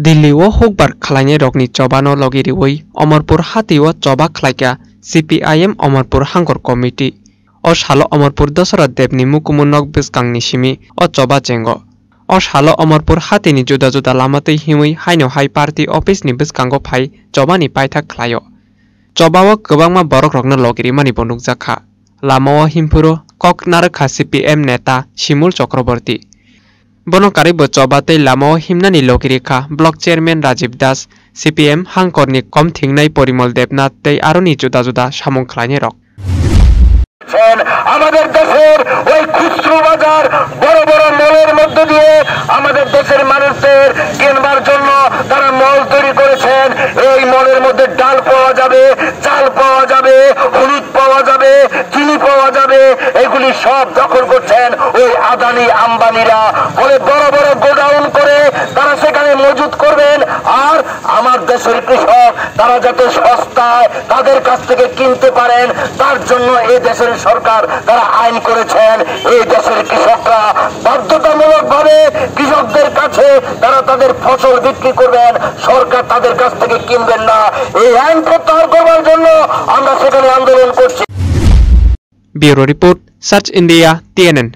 Delhi o hukbar khlainge rokni chobano logiriwi Amarpur hati o choba khlaika CPIM Amarpur Hangor Committee o salo Amarpur Dosara Debni Mukumunok biskangni simi o choba jengo o salo Amarpur hati ni juda juda lamatui hiwi haino hai party office ni biskango phai chobani paithak khlaio chobao kwbangma borok rokno logirimani bo nukjakha lamao himpuro Koknarkha CPM neta Shimul Chakraborty bono karibo choba tei lamao himnani logirikha block chairman Rajiv Das CPM Hangkorni kom thingnai Porimol Debnath tei aroni juda juda samung khlainai rok আমাদের দেশের ওই খুচরো বাজার বড় বড় মলের মধ্য দিয়ে আমাদের দেশের মানুষদের কেনবার জন্য তারা মল তৈরি করেছেন। এই মলের মধ্যে ডাল পাওয়া যাবে, চাল পাওয়া যাবে, হলুদ পাওয়া যাবে, চিনি পাওয়া যাবে, এগুলি সব দখল করছেন ওই আদানি আম্বানিরা। ফলে বড় বড় গোডাউন করে তারা সেখানে মজুত করবেন। আর আমার দেশের কৃষক তারা যাতে সস্তায় তাদের কাছ থেকে কিনতে পারেন তার জন্য এই দেশের সরকার তারা আইন করেছেন। এই দেশের কৃষকরা বাধ্যতামূলক ভাবে কৃষকদের কাছে তারা তাদের ফসল বিক্রি করবেন, সরকার তাদের কাছ থেকে কিনবেন না। এই আইন প্রত্যাহার করবার জন্য আমরা সেখানে আন্দোলন করছি। Bureau report search India TNN।